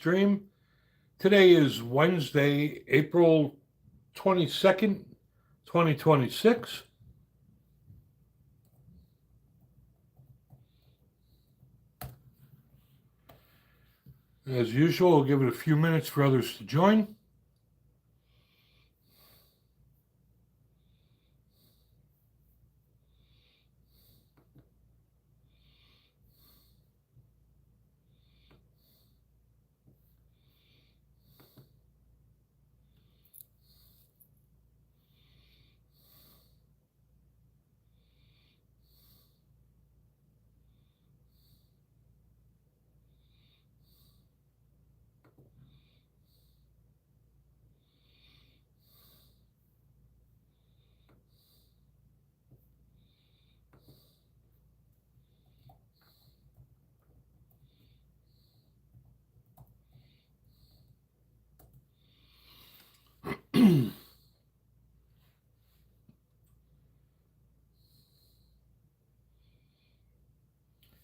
Stream. Today is Wednesday, April 22nd, 2026. As usual, we'll give it a few minutes for others to join.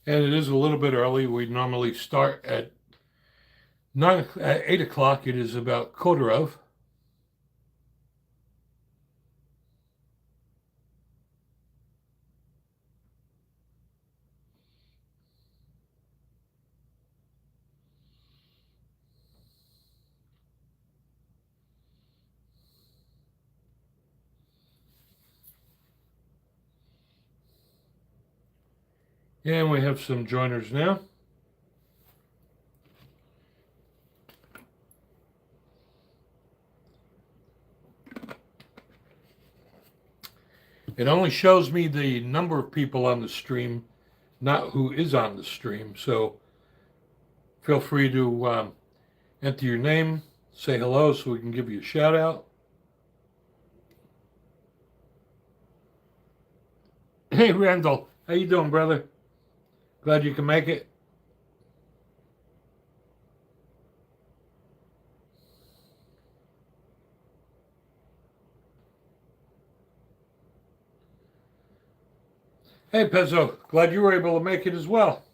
And it is a little bit early. We normally start at 8 o'clock. It is about quarter of. And we have some joiners now. It only shows me the number of people on the stream, not who is on the stream. So feel free to enter your name, say hello so we can give you a shout out. Hey, Randall, how you doing, brother? Glad you can make it. Hey, Pezzo, glad you were able to make it as well.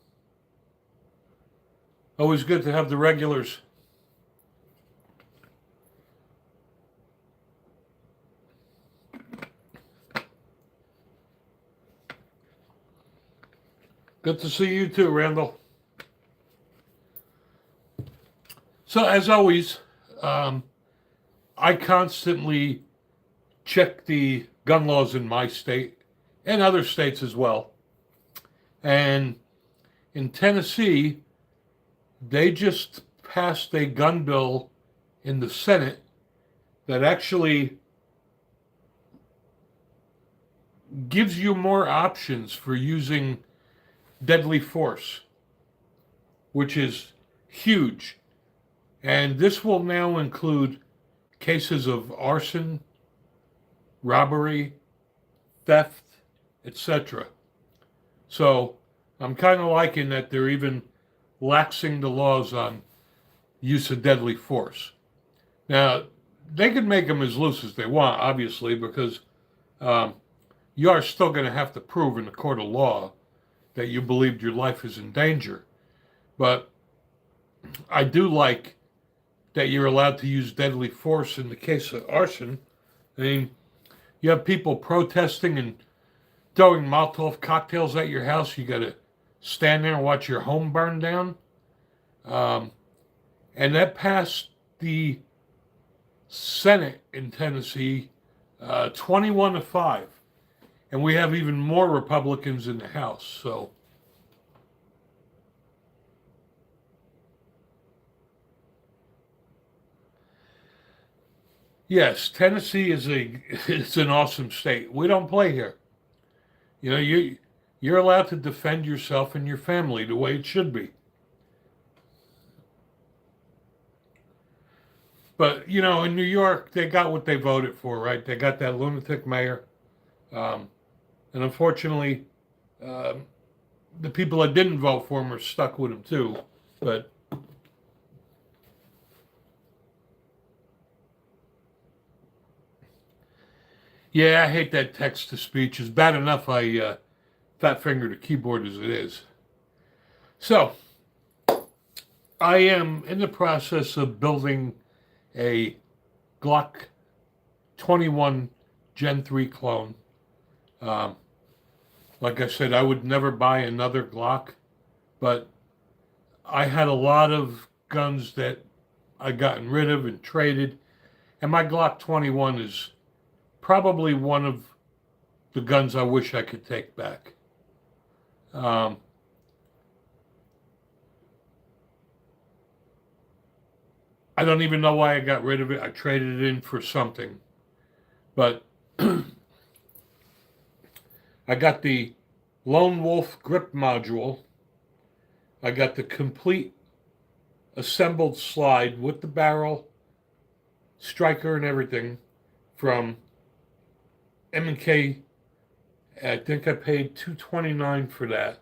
Always good to have the regulars. Good to see you too, Randall. So as always, I constantly check the gun laws in my state and other states as well. And in Tennessee, they just passed a gun bill in the Senate that actually gives you more options for using deadly force, which is huge. And this will now include cases of arson, robbery, theft, etc. So I'm kind of liking that they're even laxing the laws on use of deadly force. Now, they can make them as loose as they want, obviously, because you are still going to have to prove in the court of law that you believed your life is in danger. But I do like that you're allowed to use deadly force in the case of arson. I mean, you have people protesting and throwing Molotov cocktails at your house. You got to stand there and watch your home burn down. And that passed the Senate in Tennessee 21-5. And we have even more Republicans in the House. So yes, Tennessee is it's an awesome state. We don't play here. You know, you're allowed to defend yourself and your family the way it should be. But, you know, in New York, they got what they voted for, right? They got that lunatic mayor. And unfortunately, the people that didn't vote for him are stuck with him too. But yeah, I hate that text to speech. It's bad enough I fat finger the keyboard as it is. So, I am in the process of building a Glock 21 Gen 3 clone. Um, like I said, I would never buy another Glock, but I had a lot of guns that I gotten rid of and traded, and my Glock 21 is probably one of the guns I wish I could take back. Um, I don't even know why I got rid of it. I traded it in for something. But I got the Lone Wolf grip module. I got the complete assembled slide with the barrel, striker, and everything from M&K. I think I paid $229 for that,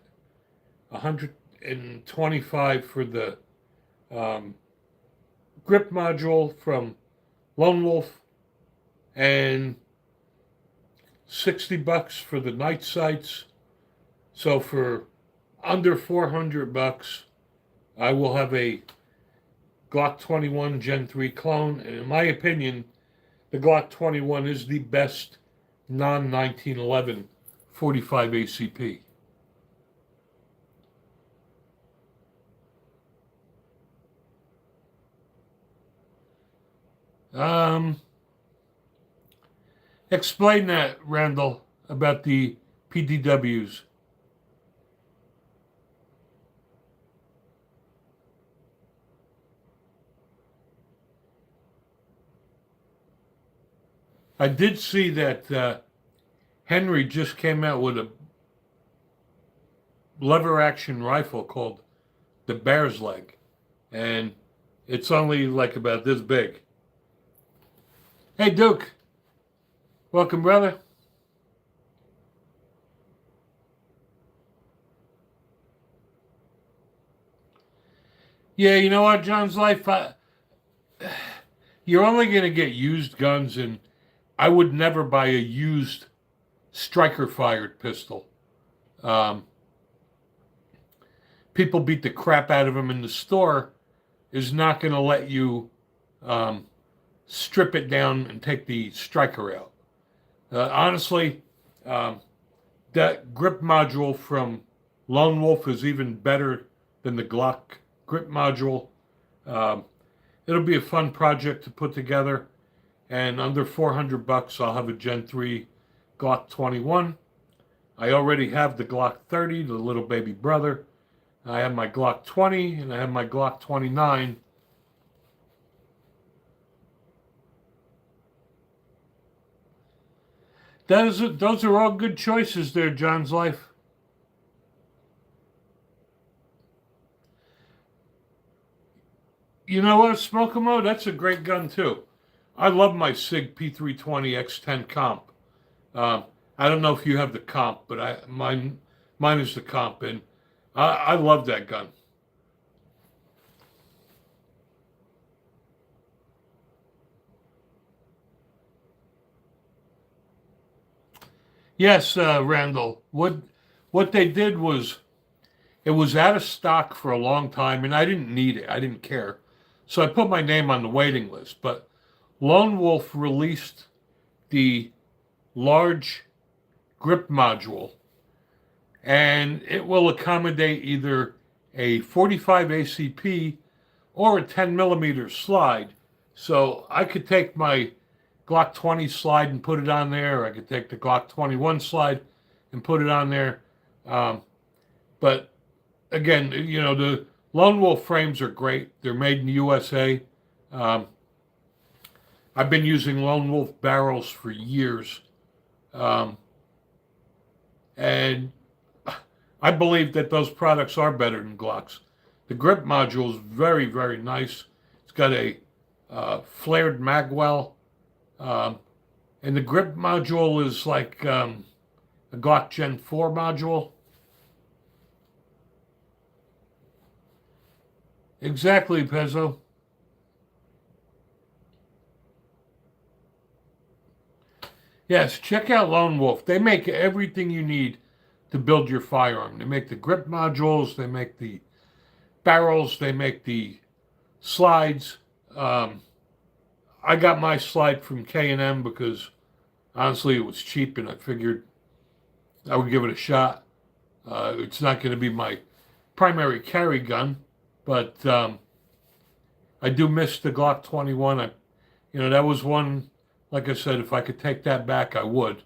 $125 for the grip module from Lone Wolf, and $60 for the night sights. So for under $400, I will have a Glock 21 Gen 3 clone. And in my opinion, the Glock 21 is the best non-1911 45 ACP. Explain that, Randall, about the PDWs. I did see that Henry just came out with a lever action rifle called the Bear's Leg, and it's only like about this big. Hey, Duke. Welcome, brother. Yeah, you know what, John's Life? You're only going to get used guns, and I would never buy a used striker-fired pistol. People beat the crap out of them in the store is not going to let you strip it down and take the striker out. Honestly, that grip module from Lone Wolf is even better than the Glock grip module. It'll be a fun project to put together, and under $400, I'll have a Gen 3 Glock 21. I already have the Glock 30, the little baby brother. I have my Glock 20, and I have my Glock 29. Those are all good choices there, John's Life. You know what, Smokemo? That's a great gun, too. I love my SIG P320 X10 comp. I don't know if you have the comp, but mine is the comp, and I love that gun. Yes, Randall. What they did was, it was out of stock for a long time, and I didn't need it. I didn't care. So I put my name on the waiting list. But Lone Wolf released the large grip module, and it will accommodate either a 45 ACP or a 10 millimeter slide. So I could take my Glock 20 slide and put it on there, or I could take the Glock 21 slide and put it on there. But again, you know, the Lone Wolf frames are great. They're made in the USA. I've been using Lone Wolf barrels for years. And I believe that those products are better than Glocks. The grip module is very, very nice. It's got a flared magwell. And the grip module is like a Glock Gen 4 module. Exactly, Pezzo. Yes, check out Lone Wolf. They make everything you need to build your firearm. They make the grip modules, they make the barrels, they make the slides. Um, I got my slide from K&M because honestly it was cheap and I figured I would give it a shot. It's not going to be my primary carry gun, but I do miss the Glock 21. That was one, like I said, if I could take that back, I would.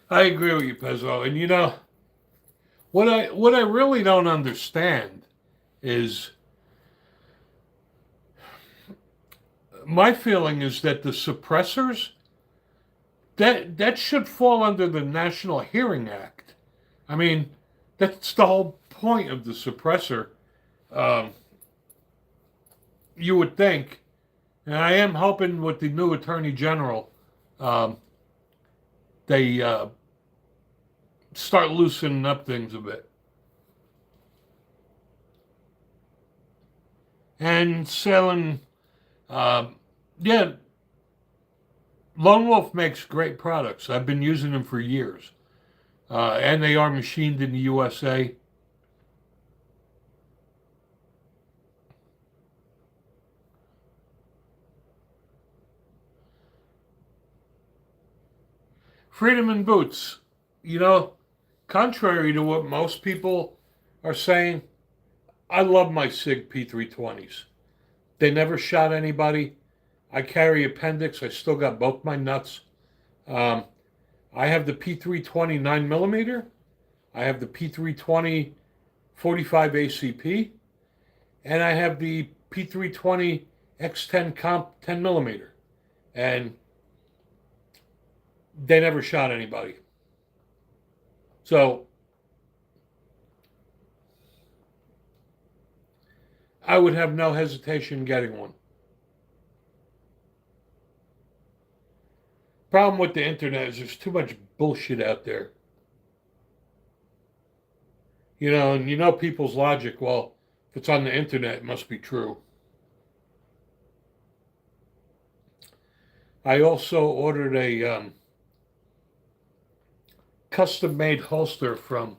I agree with you, Pezzo. And what I really don't understand is my feeling is that the suppressors that should fall under the National Hearing Act. I mean, that's the whole point of the suppressor. Um, you would think, and I am hoping with the new Attorney General, um, they start loosening up things a bit. And selling, yeah, Lone Wolf makes great products. I've been using them for years. And they are machined in the USA. Freedom in boots. Contrary to what most people are saying, I love my SIG P320s. They never shot anybody. I carry appendix. I still got both my nuts. Um, I have the P320 9mm. I have the P320 45 ACP. And I have the P320 X10 Comp 10mm. And they never shot anybody. So I would have no hesitation getting one. Problem with the internet is there's too much bullshit out there. And people's logic, well, if it's on the internet, it must be true. I also ordered a custom-made holster from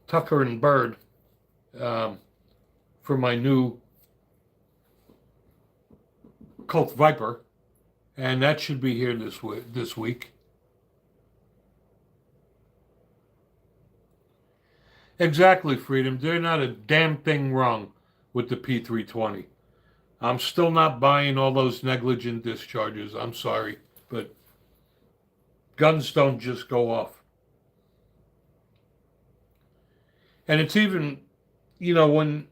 Tucker and Bird for my new Colt Viper, and that should be here this week. Exactly, Freedom. They're not a damn thing wrong with the P320. I'm still not buying all those negligent discharges. I'm sorry, but guns don't just go off. And it's even, when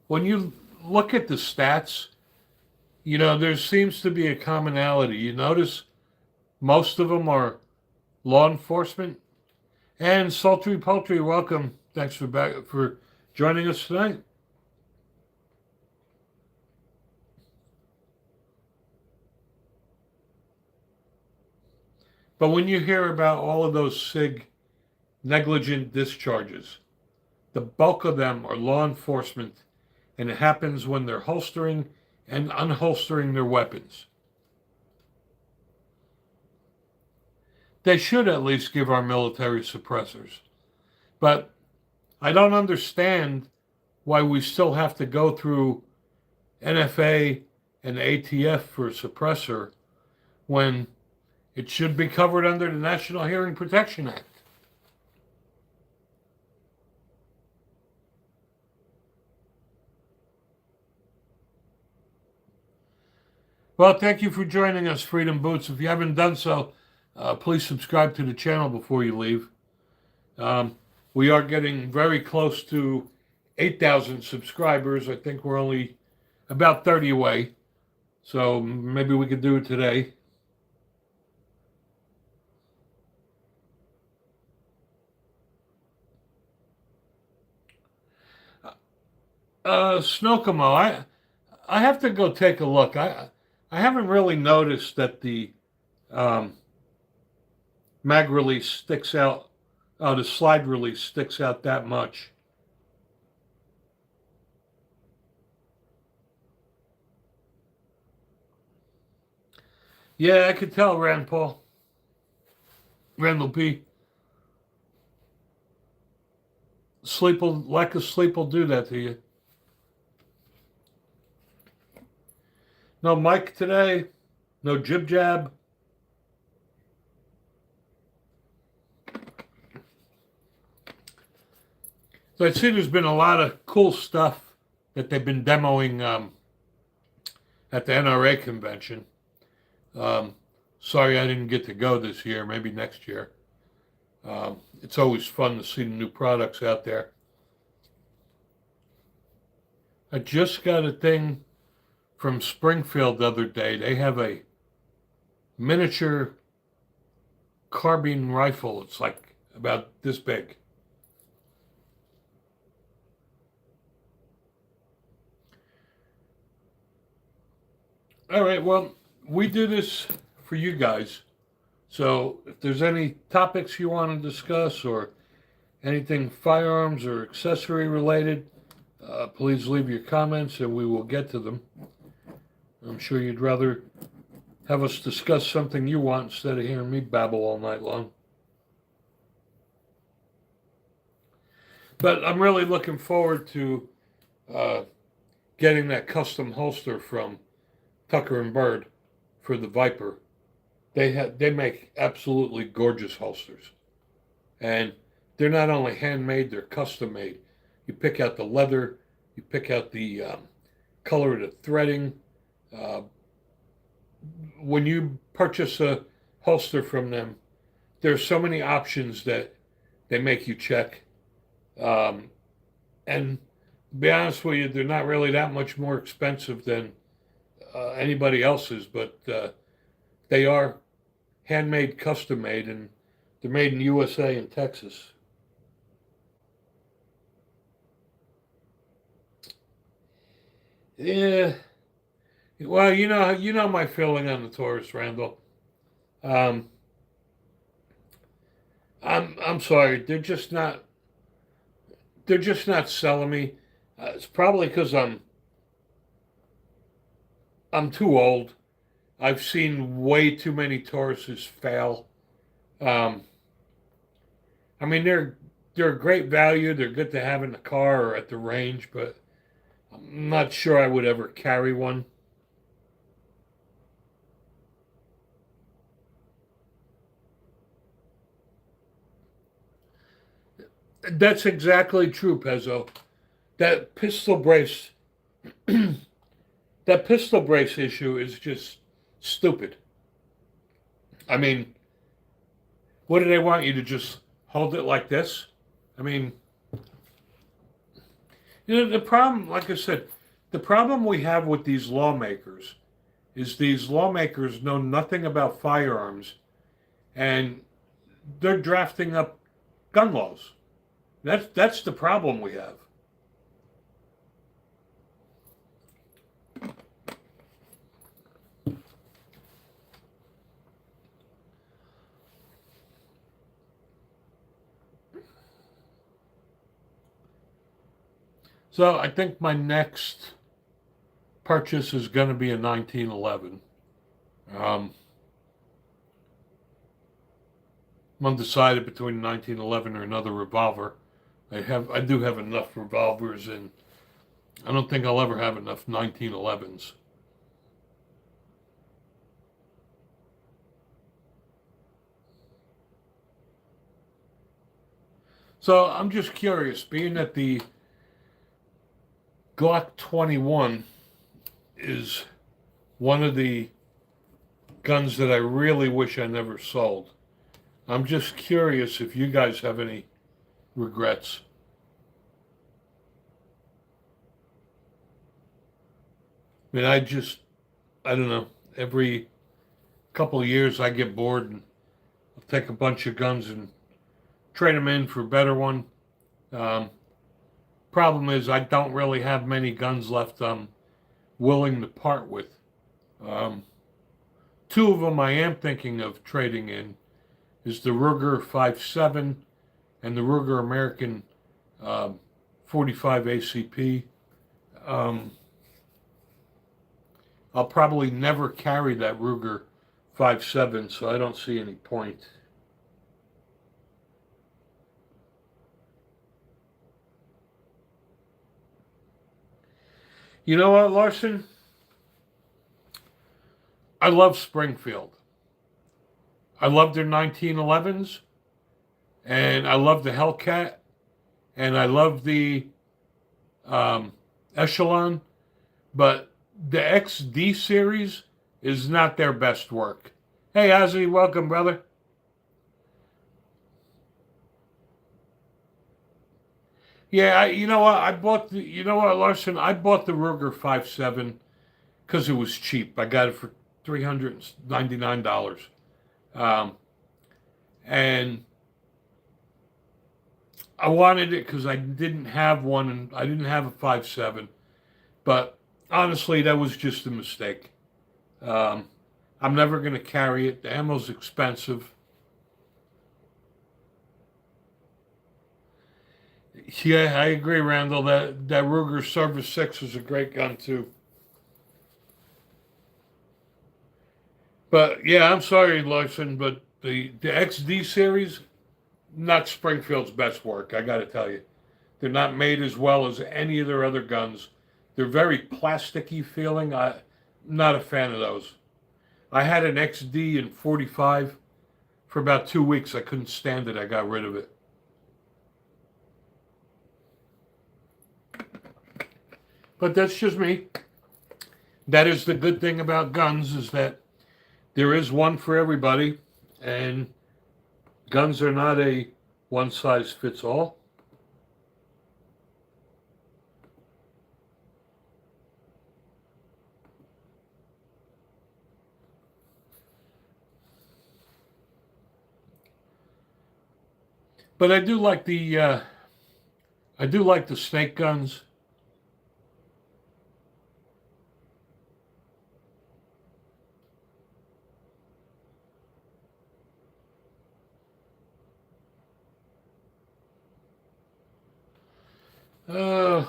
you look at the stats, there seems to be a commonality. You notice most of them are law enforcement. And Sultry Poultry, welcome. Thanks for joining us tonight. But when you hear about all of those SIG negligent discharges, the bulk of them are law enforcement, and it happens when they're holstering and unholstering their weapons. They should at least give our military suppressors. But I don't understand why we still have to go through NFA and ATF for a suppressor when it should be covered under the National Hearing Protection Act. Well, thank you for joining us, Freedom Boots. If you haven't done so, please subscribe to the channel before you leave. We are getting very close to 8,000 subscribers. I think we're only about 30 away. So maybe we could do it today. Snokomo, I have to go take a look. I haven't really noticed that the mag release sticks out, the slide release sticks out that much. Yeah, I could tell, Rand Paul. Randall P. Lack of sleep will do that to you. No Mike today. No jib jab. So I see there's been a lot of cool stuff that they've been demoing at the NRA convention. Um, sorry I didn't get to go this year. Maybe next year. It's always fun to see the new products out there. I just got a thing from Springfield the other day. They have a miniature carbine rifle. It's like about this big. All right, well, we do this for you guys. So if there's any topics you want to discuss or anything firearms or accessory related, please leave your comments and we will get to them. I'm sure you'd rather have us discuss something you want instead of hearing me babble all night long. But I'm really looking forward to getting that custom holster from Tucker and Bird for the Viper. They make absolutely gorgeous holsters, and they're not only handmade, they're custom made. You pick out the leather, you pick out the color of the threading. Uh, when you purchase a holster from them, there's so many options that they make you check. And to be honest with you, they're not really that much more expensive than anybody else's, but they are handmade, custom made, and they're made in USA and Texas. Yeah, well, you know my feeling on the Taurus, Randall. Um, I'm sorry, they're just not selling me. It's probably because I'm too old. I've seen way too many Tauruses fail. Um, I mean, they're a great value. They're good to have in the car or at the range, but I'm not sure I would ever carry one. That's exactly true, Pezzo. That pistol brace, that pistol brace issue is just stupid. I mean, what do they want you to just hold it like this? I mean, the problem, like I said, the problem we have with these lawmakers is these lawmakers know nothing about firearms and they're drafting up gun laws. That's the problem we have. So I think my next purchase is going to be a 1911. Um, I'm undecided between a 1911 or another revolver. I do have enough revolvers, and I don't think I'll ever have enough 1911s. So I'm just curious, being that the Glock 21 is one of the guns that I really wish I never sold. I'm just curious if you guys have any regrets. I mean, I don't know, every couple of years I get bored and I'll take a bunch of guns and trade them in for a better one. Um, Problem is, I don't really have many guns left I'm willing to part with. Um, Two of them I am thinking of trading in is the Ruger 5.7 and the Ruger American 45 ACP. Um, I'll probably never carry that Ruger .57, so I don't see any point. You know what, Larson? I love Springfield. I love their 1911s, and I love the Hellcat, and I love the Echelon, but the XD series is not their best work. Hey, Ozzy, welcome, brother. Yeah, you know what? You know what, Larson? I bought the Ruger 57 because it was cheap. I got it for $399. Um, and I wanted it because I didn't have one, and I didn't have a 57. But honestly, that was just a mistake. Um, I'm never going to carry it. The ammo's expensive. Yeah, I agree, Randall. That Ruger Service 6 is a great gun too. But yeah, I'm sorry, Larson, but the XD series, not Springfield's best work. I got to tell you, they're not made as well as any of their other guns. They're very plasticky feeling. I'm not a fan of those. I had an XD in 45 for about 2 weeks. I couldn't stand it. I got rid of it. But that's just me. That is the good thing about guns, is that there is one for everybody, and guns are not a one size fits all. But I do like the snake guns. Uh,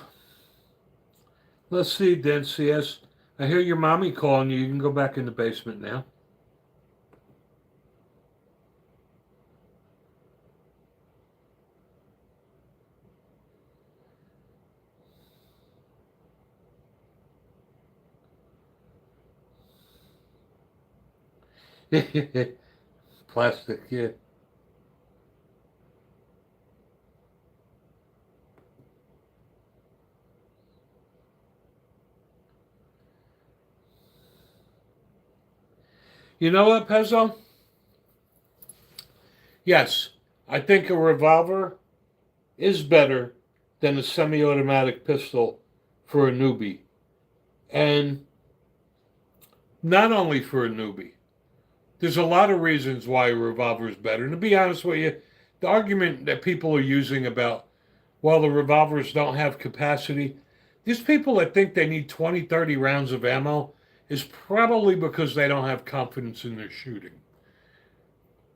let's see, Dan CS. I hear your mommy calling you. You can go back in the basement now. Plastic, yeah. You know what, Pezzo? Yes, I think a revolver is better than a semi-automatic pistol for a newbie. And not only for a newbie. There's a lot of reasons why a revolver is better. And to be honest with you, the argument that people are using about, well, the revolvers don't have capacity, these people that think they need 20, 30 rounds of ammo is probably because they don't have confidence in their shooting.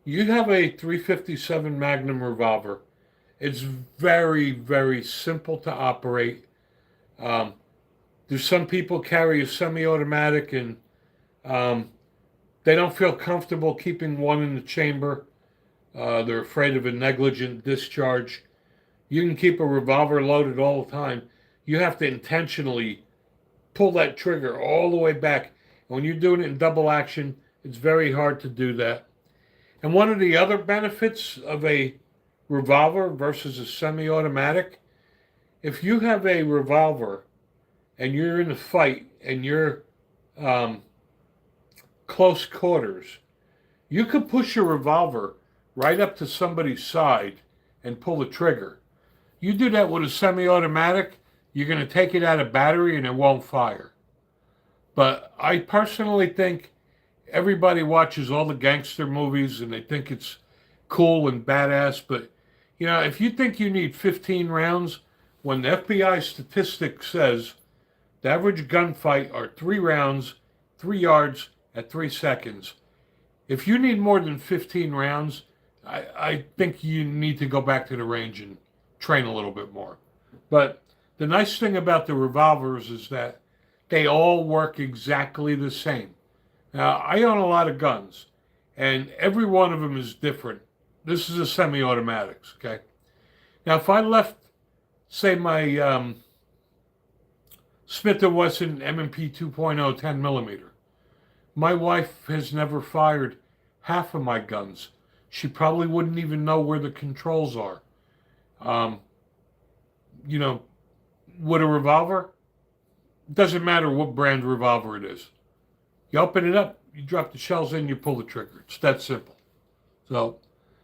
You have a 357 Magnum revolver. It's very, very simple to operate. Um, there's some people carry a semi-automatic, and um, they don't feel comfortable keeping one in the chamber. They're afraid of a negligent discharge. You can keep a revolver loaded all the time. You have to intentionally pull that trigger all the way back. When you're doing it in double action, it's very hard to do that. And one of the other benefits of a revolver versus a semi-automatic, if you have a revolver and you're in a fight and you're um, close quarters, you could push your revolver right up to somebody's side and pull the trigger. You do that with a semi-automatic, you're going to take it out of battery and it won't fire. But I personally think everybody watches all the gangster movies and they think it's cool and badass. But, if you think you need 15 rounds, when the FBI statistic says the average gunfight are 3 rounds, 3 yards at 3 seconds, if you need more than 15 rounds, I think you need to go back to the range and train a little bit more. But the nice thing about the revolvers is that they all work exactly the same. Now, I own a lot of guns, and every one of them is different. This is a semi-automatics, okay? Now, if I left, say, my Smith & Wesson M&P 2.0 10 millimeter, my wife has never fired half of my guns. She probably wouldn't even know where the controls are. Um, you know, with a revolver, it doesn't matter what brand revolver it is. You open it up, you drop the shells in, you pull the trigger. It's that simple. So,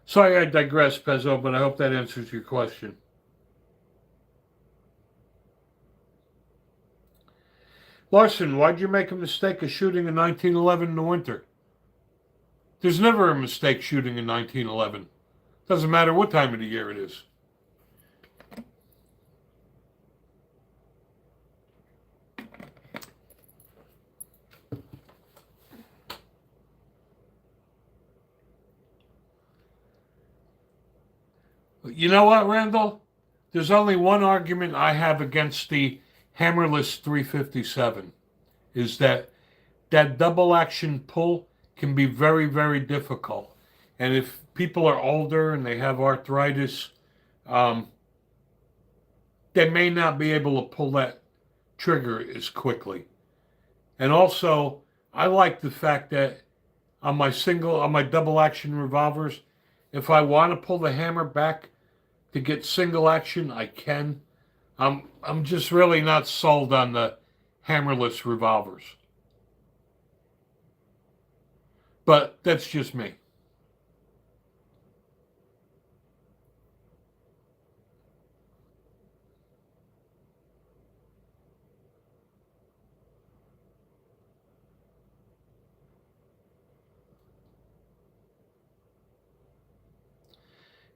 sorry I digress, Pezzo, but I hope that answers your question. Larson, why'd you make a mistake of shooting a 1911 in the winter? There's never a mistake shooting a 1911. Doesn't matter what time of the year it is. You know what, Randall? There's only one argument I have against the hammerless 357 is that double action pull can be very, very difficult. And if people are older and they have arthritis, um, they may not be able to pull that trigger as quickly. And also, I like the fact that on my double action revolvers, if I want to pull the hammer back to get single action, I can. I'm just really not sold on the hammerless revolvers. But that's just me.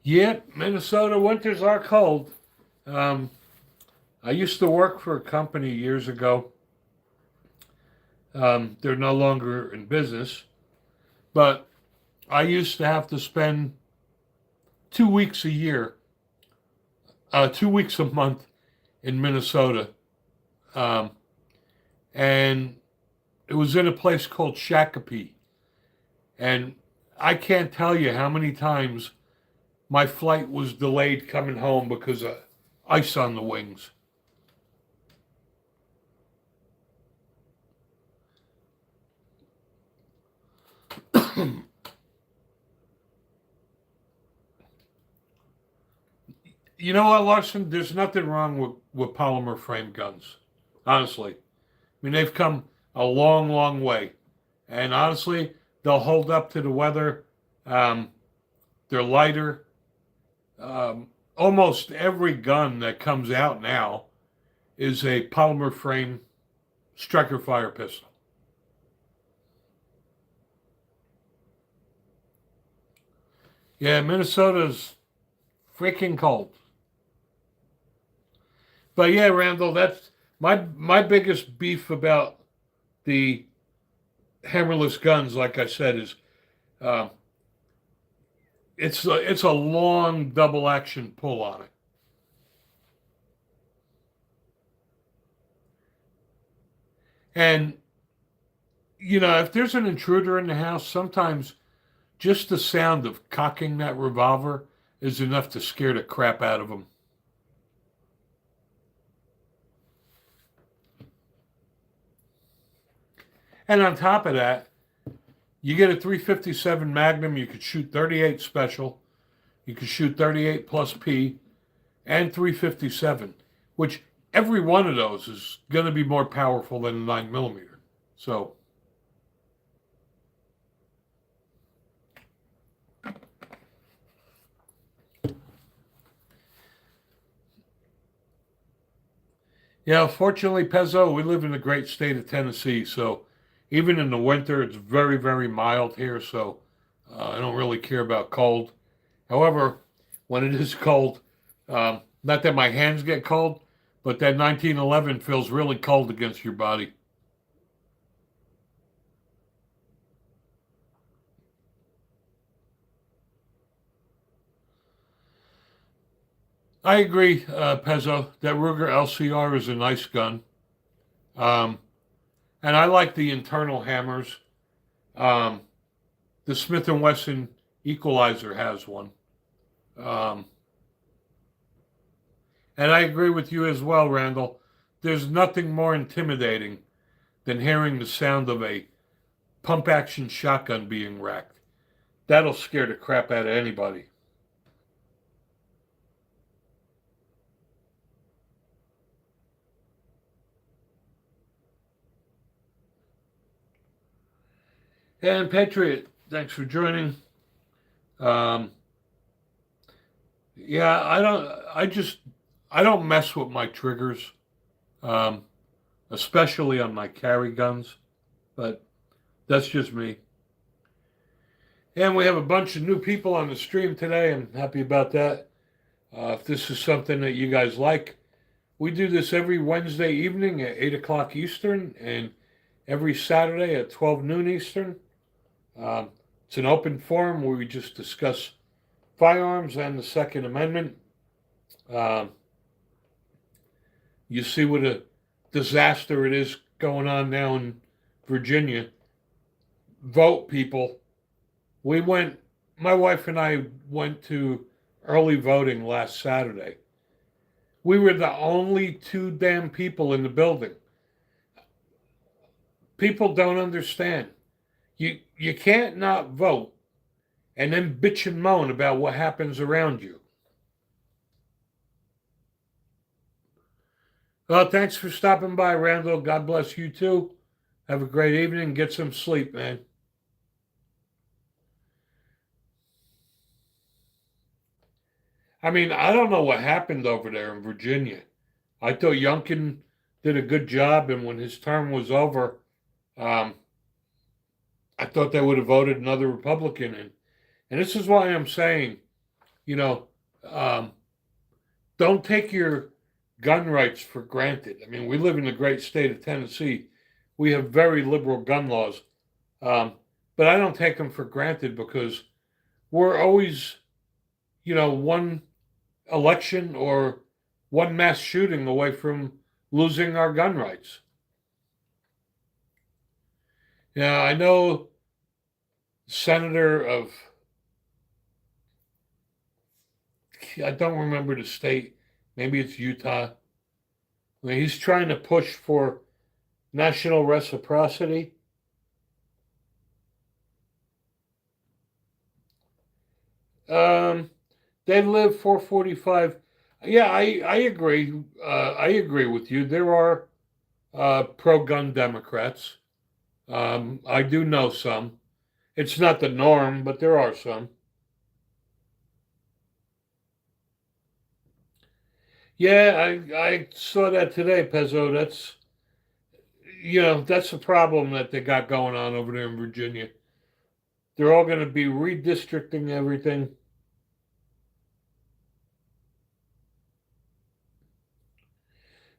Yeah, Minnesota winters are cold. Um, I used to work for a company years ago. They're no longer in business, but I used to have to spend 2 weeks a year, 2 weeks a month in Minnesota. Um, and it was in a place called Shakopee. And I can't tell you how many times my flight was delayed coming home because of ice on the wings. You know what, Larson? There's nothing wrong with polymer frame guns. Honestly. I mean, they've come a long, long way. And honestly, they'll hold up to the weather. Um, they're lighter. Almost every gun that comes out now is a polymer frame striker fire pistol. Yeah, Minnesota's freaking cold. But yeah, Randall, that's my biggest beef about the hammerless guns. Like I said, is uh, it's a long double action pull on it. And you know, if there's an intruder in the house, sometimes just the sound of cocking that revolver is enough to scare the crap out of them. And on top of that, you get a 357 Magnum, you could shoot 38 special, you could shoot 38 plus P, and 357, which every one of those is going to be more powerful than a 9 millimeter. So, yeah, fortunately, Pezzo, we live in the great state of Tennessee, so even in the winter, it's very, very mild here, so I don't really care about cold. However, when it is cold, not that my hands get cold, but that 1911 feels really cold against your body. I agree, Pezzo, that Ruger LCR is a nice gun. Um, and I like the internal hammers. Um, the Smith and Wesson Equalizer has one. Um, and I agree with you as well, Randall. There's nothing more intimidating than hearing the sound of a pump action shotgun being racked. That'll scare the crap out of anybody. And Patriot, thanks for joining. Um, yeah, I don't mess with my triggers, um, especially on my carry guns, but that's just me. And we have a bunch of new people on the stream today. I'm happy about that. If this is something that you guys like, we do this every Wednesday evening at 8 o'clock Eastern and every Saturday at 12 noon Eastern. Um, it's an open forum where we just discuss firearms and the Second Amendment. Um, you see what a disaster it is going on now in Virginia. Vote, people. We went, my wife and I went to early voting last Saturday. We were the only two damn people in the building. People don't understand. You can't not vote and then bitch and moan about what happens around you. Well, thanks for stopping by, Randall. God bless you too. Have a great evening. Get some sleep, man. I mean, I don't know what happened over there in Virginia. I thought Youngkin did a good job, and when his term was over, um, I thought they would have voted another Republican in. And this is why I'm saying, you know, um, don't take your gun rights for granted. I mean, we live in the great state of Tennessee. We have very liberal gun laws, um, but I don't take them for granted because we're always, one election or one mass shooting away from losing our gun rights. Now, I know Senator of, I don't remember the state, maybe it's Utah. I mean, he's trying to push for national reciprocity. Um, they live 445. Yeah, I agree. I agree with you. There are pro-gun Democrats. I do know some. It's not the norm, but there are some. Yeah, I saw that today, Pezzo. That's a problem that they got going on over there in Virginia. They're all going to be redistricting everything.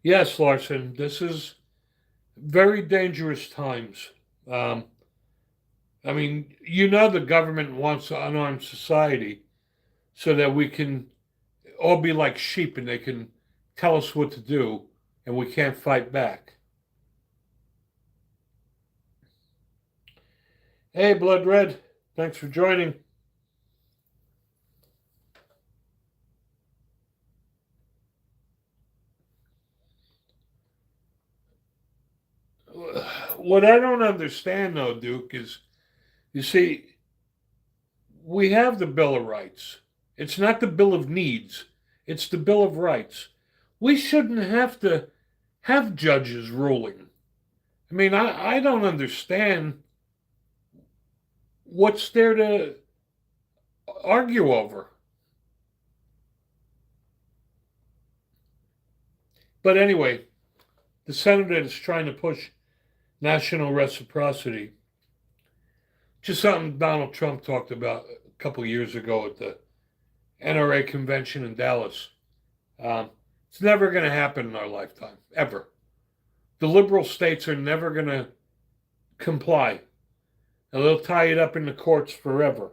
Yes, Larson, this is very dangerous times. Um, I mean, the government wants an unarmed society so that we can all be like sheep and they can tell us what to do and we can't fight back. Hey, Blood Red, thanks for joining. What I don't understand, though, Duke, is you see, we have the Bill of Rights. It's not the Bill of Needs, it's the Bill of Rights. We shouldn't have to have judges ruling. I mean, I don't understand what's there to argue over. But anyway, the senator is trying to push national reciprocity. Just something Donald Trump talked about a couple of years ago at the NRA convention in Dallas. It's never going to happen in our lifetime, ever. The liberal states are never going to comply, and they'll tie it up in the courts forever.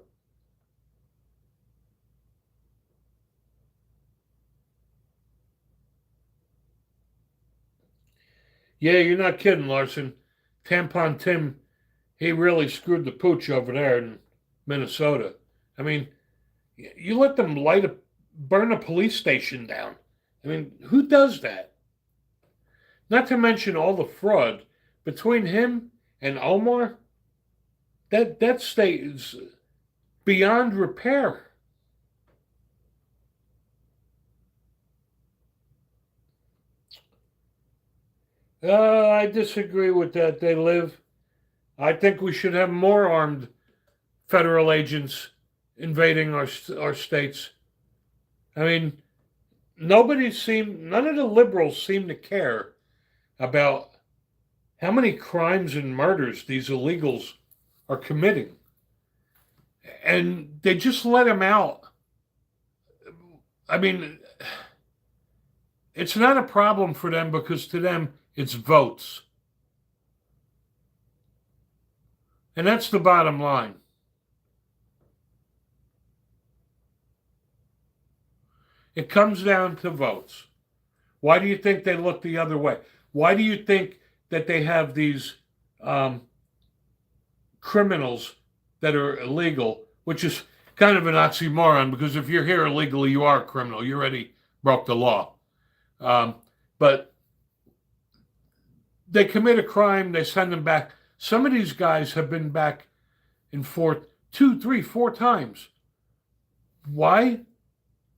Yeah, you're not kidding, Larson. Tampon Tim he really screwed the pooch over there in Minnesota. I mean, you let them burn a police station down. I mean, who does that? Not to mention all the fraud between him and Omar. That state is beyond repair. I disagree with that. They live. I think we should have more armed federal agents invading our states. I mean, none of the liberals seem to care about how many crimes and murders these illegals are committing. And they just let them out. I mean, it's not a problem for them because to them, it's votes. And that's the bottom line. It comes down to votes. Why do you think they look the other way? Why do you think that they have these criminals that are illegal, which is kind of an oxymoron because if you're here illegally, you are a criminal. You already broke the law. But they commit a crime, they send them back. Some of these guys have been back and forth 2, 3, 4 times. Why?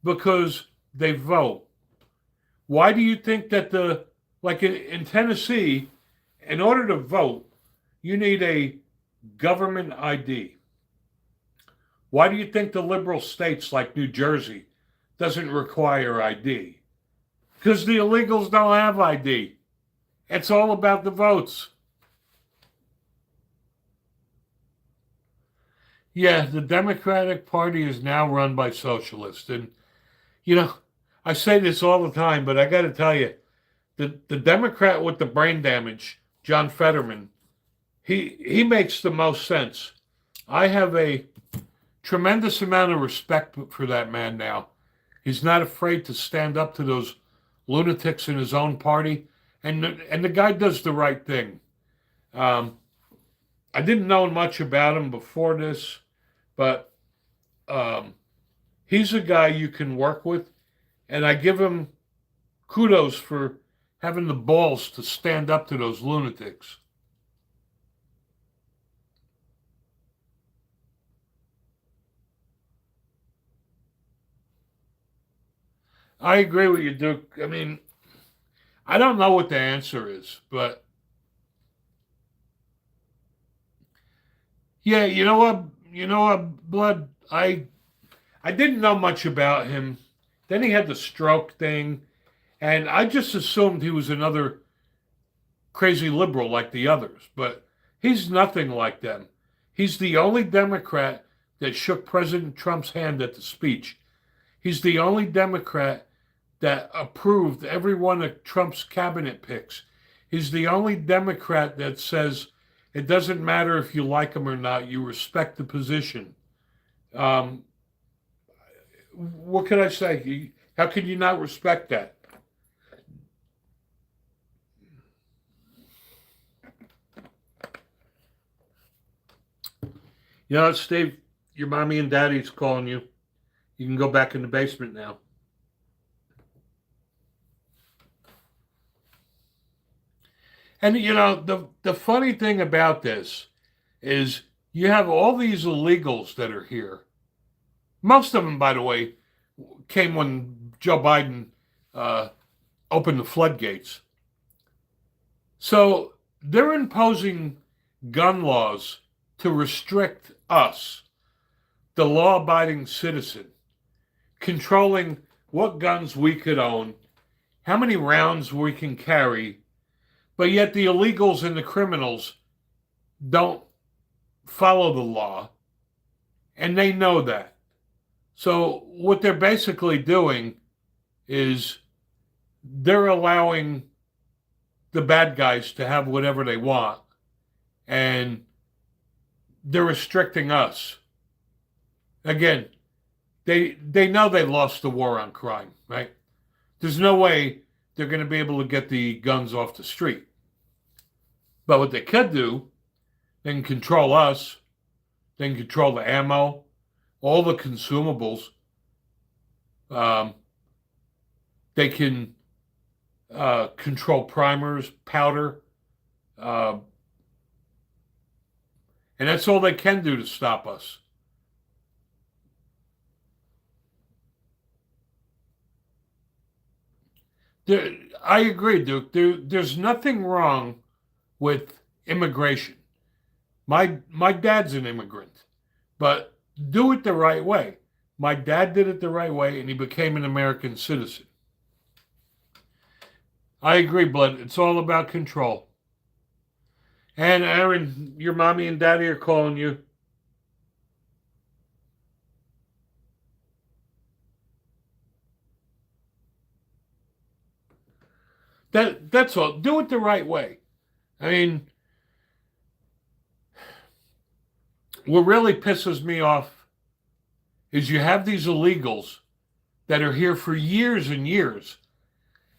Because they vote. Why do you think that like in Tennessee, in order to vote, you need a government ID? Why do you think the liberal states like New Jersey doesn't require ID? Because the illegals don't have ID. It's all about the votes. Yeah, the Democratic Party is now run by socialists. And, I say this all the time, but I got to tell you, the Democrat with the brain damage, John Fetterman, he makes the most sense. I have a tremendous amount of respect for that man now. He's not afraid to stand up to those lunatics in his own party, and the guy does the right thing. I didn't know much about him before this, but he's a guy you can work with, and I give him kudos for having the balls to stand up to those lunatics. I agree with you, Duke. I mean, I don't know what the answer is, but yeah, Blood. I didn't know much about him. Then he had the stroke thing, and I just assumed he was another crazy liberal like the others, but he's nothing like them. He's the only Democrat that shook President Trump's hand at the speech. He's the only Democrat that approved every one of Trump's cabinet picks. He's the only Democrat that says it doesn't matter if you like him or not, you respect the position. What can I say? How can you not respect that? Steve, your mommy and daddy's calling you. You can go back in the basement now. And the funny thing about this is you have all these illegals that are here. Most of them, by the way, came when Joe Biden opened the floodgates. So they're imposing gun laws to restrict us, the law-abiding citizen, controlling what guns we could own, how many rounds we can carry, but yet the illegals and the criminals don't follow the law, and they know that. So what they're basically doing is they're allowing the bad guys to have whatever they want, and they're restricting us. Again, they know they lost the war on crime, right? There's no way they're going to be able to get the guns off the street. But what they could do, They can control us. They can control the ammo, all the consumables. Um, they can control primers, powder, uh, and that's all they can do to stop us. I agree, Duke. There's nothing wrong with immigration. My dad's an immigrant, but do it the right way. My dad did it the right way, and he became an American citizen. I agree, Blood. It's all about control. And Aaron, your mommy and daddy are calling you. That's all. Do it the right way. I mean, what really pisses me off is you have these illegals that are here for years and years,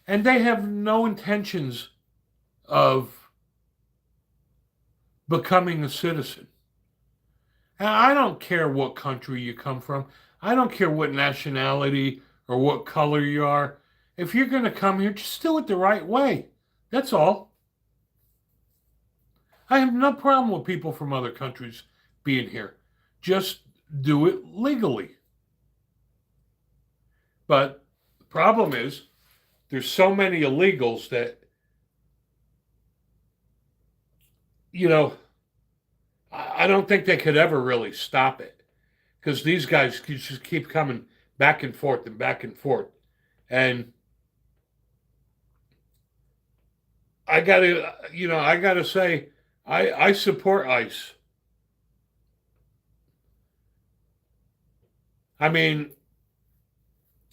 and they have no intentions of becoming a citizen. And I don't care what country you come from. I don't care what nationality or what color you are. If you're going to come here, just do it the right way. That's all. I have no problem with people from other countries being here. Just do it legally. But the problem is, there's so many illegals that, you know, I don't think they could ever really stop it because these guys just keep coming back and forth and back and forth. And I gotta say, I support ICE. I mean,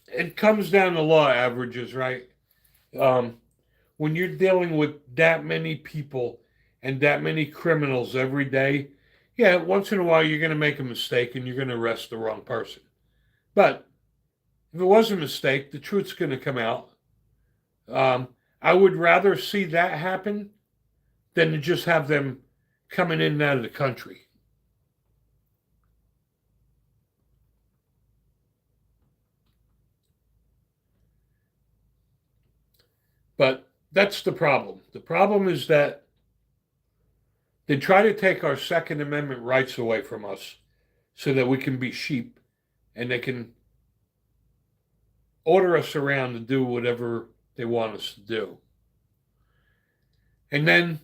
it comes down to law averages, right? Um, when you're dealing with that many people and that many criminals every day, yeah, once in a while you're going to make a mistake and you're going to arrest the wrong person. But if it was a mistake, the truth's going to come out. Um, I would rather see that happen than to just have them coming in and out of the country. But that's the problem. The problem is that they try to take our Second Amendment rights away from us so that we can be sheep and they can order us around to do whatever they want us to do. And then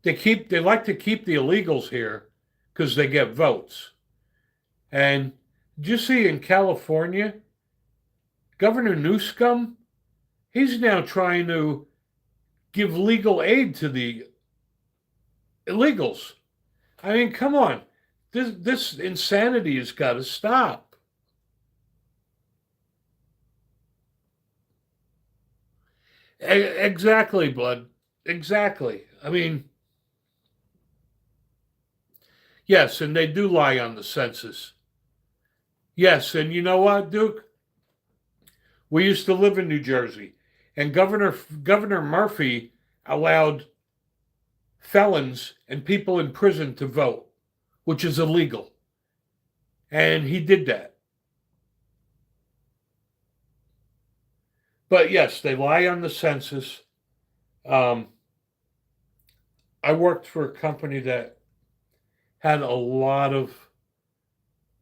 they like to keep the illegals here because they get votes. And did you see in California, Governor Newsom, he's now trying to give legal aid to the illegals. I mean, come on. This insanity has got to stop. Exactly, Blood. Exactly. I mean, yes, and they do lie on the census. Yes, and you know what, Duke? We used to live in New Jersey, and Governor Murphy allowed felons and people in prison to vote, which is illegal. And he did that. But yes, they lie on the census. Um, I worked for a company that had a lot of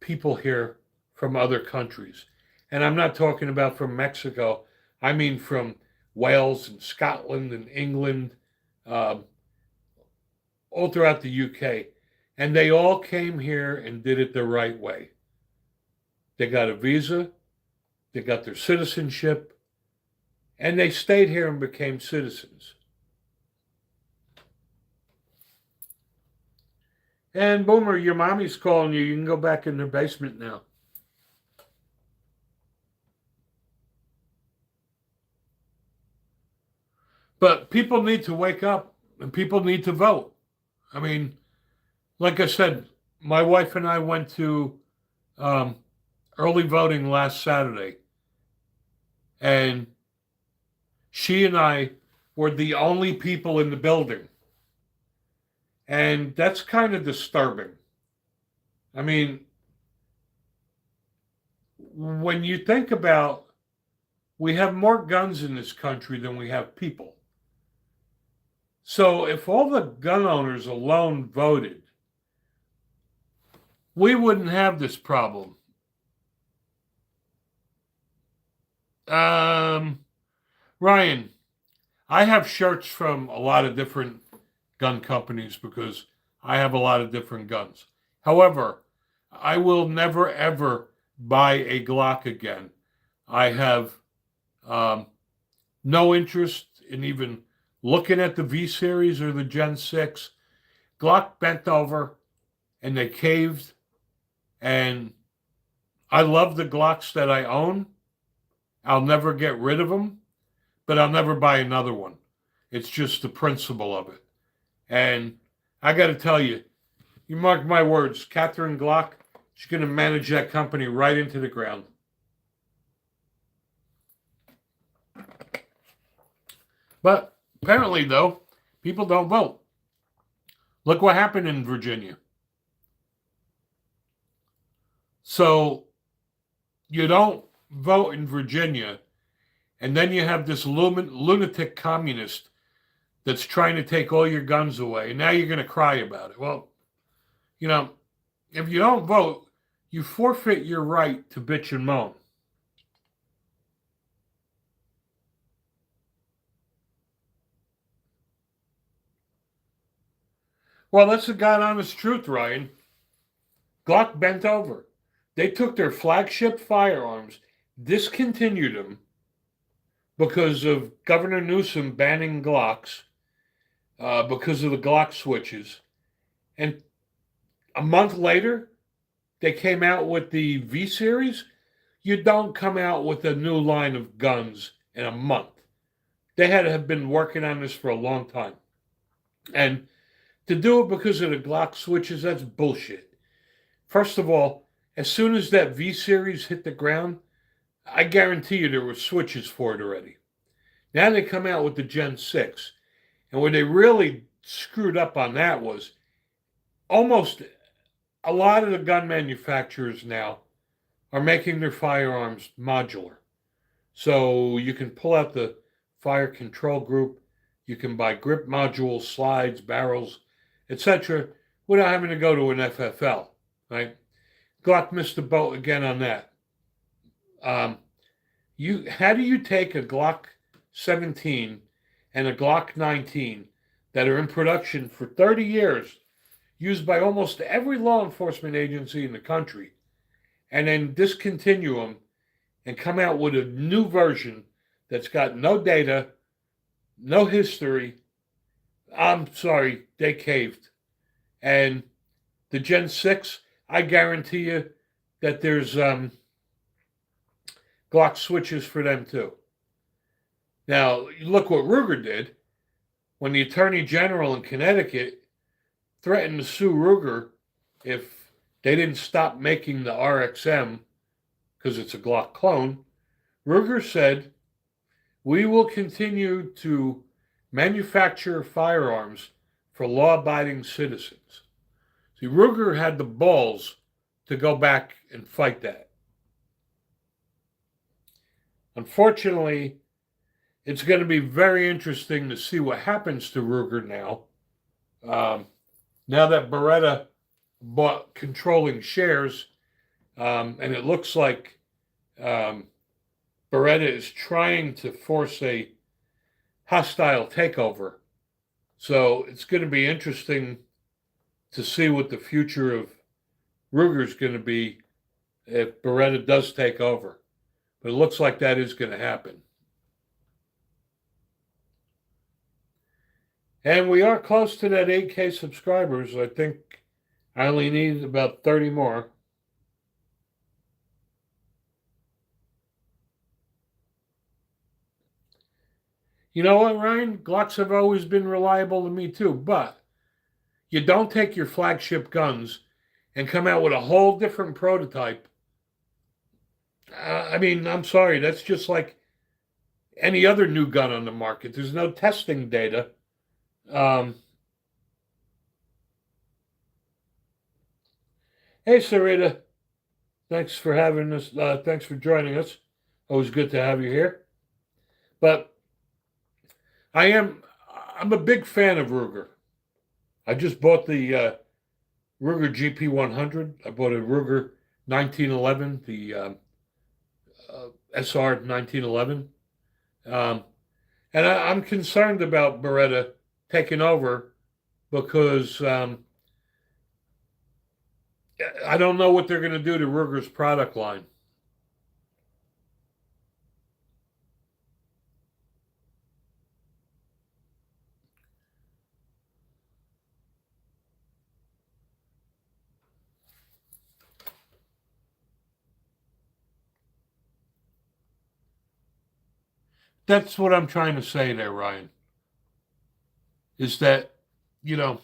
people here from other countries. And I'm not talking about from Mexico. I mean from Wales and Scotland and England, um, all throughout the UK. And they all came here and did it the right way. They got a visa, they got their citizenship, and they stayed here and became citizens. And Boomer, your mommy's calling you. You can go back in the basement now. But people need to wake up and people need to vote. I mean, like I said, my wife and I went to um, early voting last Saturday, and she and I were the only people in the building. And that's kind of disturbing. I mean, when you think about, we have more guns in this country than we have people. So if all the gun owners alone voted, we wouldn't have this problem. Ryan, I have shirts from a lot of different gun companies because I have a lot of different guns. However, I will never ever buy a Glock again. I have no interest in even looking at the V series or the Gen 6. Glock bent over and they caved. And I love the Glocks that I own. I'll never get rid of them, but I'll never buy another one. It's just the principle of it. And I got to tell you, you mark my words, Catherine Glock, she's going to manage that company right into the ground. But apparently, though, people don't vote. Look what happened in Virginia. So you don't vote in Virginia, and then you have this lunatic communist that's trying to take all your guns away. And now you're going to cry about it. Well, you know, if you don't vote, you forfeit your right to bitch and moan. Well, that's the God honest truth, Ryan. Glock bent over. They took their flagship firearms, discontinued them because of Governor Newsom banning Glocks, because of the Glock switches. And a month later, they came out with the V series. You don't come out with a new line of guns in a month. They had to have been working on this for a long time. And to do it because of the Glock switches, that's bullshit. First of all, as soon as that V series hit the ground, I guarantee you there were switches for it already. Now they come out with the Gen 6. And where they really screwed up on that was almost a lot of the gun manufacturers now are making their firearms modular. So you can pull out the fire control group, you can buy grip modules, slides, barrels, etc., without having to go to an FFL, right? Glock missed the boat again on that. How do you take a Glock 17 and a Glock 19 that are in production for 30 years, used by almost every law enforcement agency in the country, and then discontinue them and come out with a new version that's got no data, no history? I'm sorry, they caved. And the Gen 6, I guarantee you that there's Glock switches for them too. Now, look what Ruger did when the Attorney General in Connecticut threatened to sue Ruger if they didn't stop making the RXM because it's a Glock clone. Ruger said, "We will continue to manufacture firearms for law-abiding citizens." See, Ruger had the balls to go back and fight that. Unfortunately, it's going to be very interesting to see what happens to Ruger now. Now that Beretta bought controlling shares, and it looks like Beretta is trying to force a hostile takeover. So it's going to be interesting to see what the future of Ruger is going to be if Beretta does take over. But it looks like that is going to happen. And we are close to that 8K subscribers. I think I only need about 30 more. You know what, Ryan? Glocks have always been reliable to me too, but you don't take your flagship guns and come out with a whole different prototype. I mean, I'm sorry, that's just like any other new gun on the market. There's no testing data. Hey, Sarita. Thanks for having us. Thanks for joining us. Always good to have you here. But I am I'm a big fan of Ruger. I just bought the Ruger GP 100. I bought a Ruger 1911, the SR 1911. Um, and I'm concerned about Beretta taking over because I don't know what they're going to do to Ruger's product line. That's what I'm trying to say there, Ryan, is that, you know,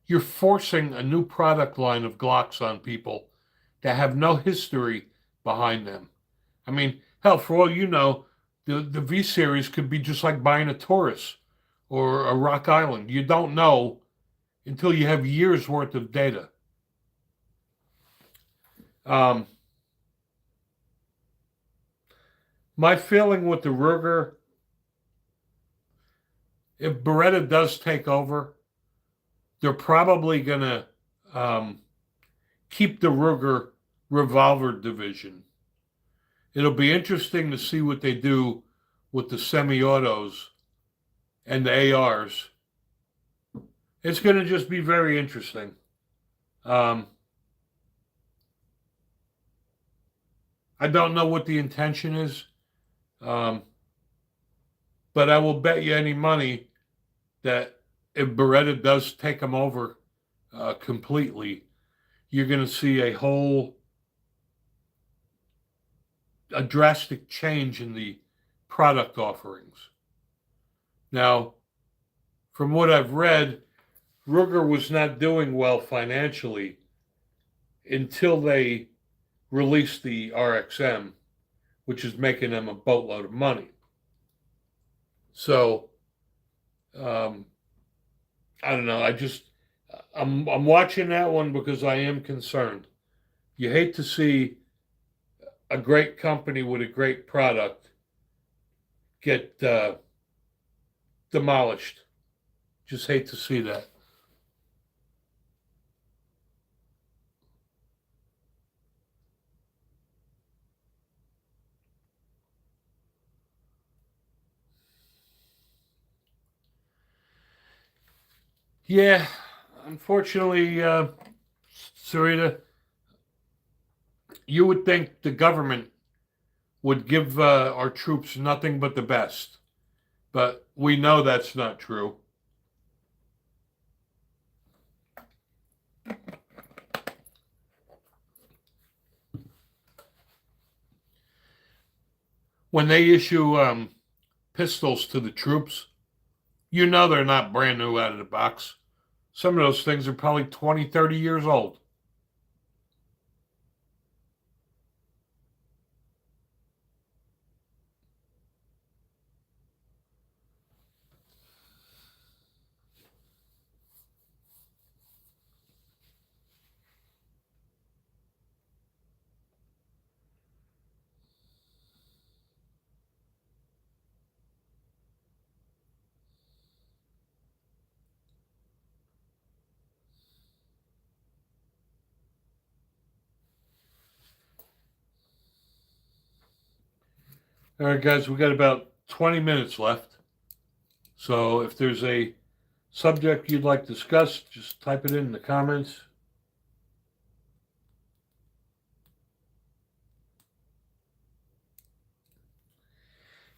you're forcing a new product line of Glocks on people that have no history behind them. I mean, hell, for all you know, the V series could be just like buying a Taurus or a Rock Island. You don't know until you have years worth of data. Um, my feeling with the Ruger, if Beretta does take over, they're probably going to um, keep the Ruger revolver division. It'll be interesting to see what they do with the semi-autos and the ARs. It's going to just be very interesting. Um, I don't know what the intention is, um, but I will bet you any money that if Beretta does take them over completely, you're going to see a drastic change in the product offerings. Now, from what I've read, Ruger was not doing well financially until they released the RXM, which is making them a boatload of money. So, um, I don't know. I'm watching that one because I am concerned. You hate to see a great company with a great product get demolished. Just hate to see that. Yeah, unfortunately, Sarita, you would think the government would give our troops nothing but the best, but we know that's not true. When they issue pistols to the troops, you know they're not brand new out of the box. Some of those things are probably 20, 30 years old. All right, guys, we got about 20 minutes left. So if there's a subject you'd like to discuss, just type it in the comments.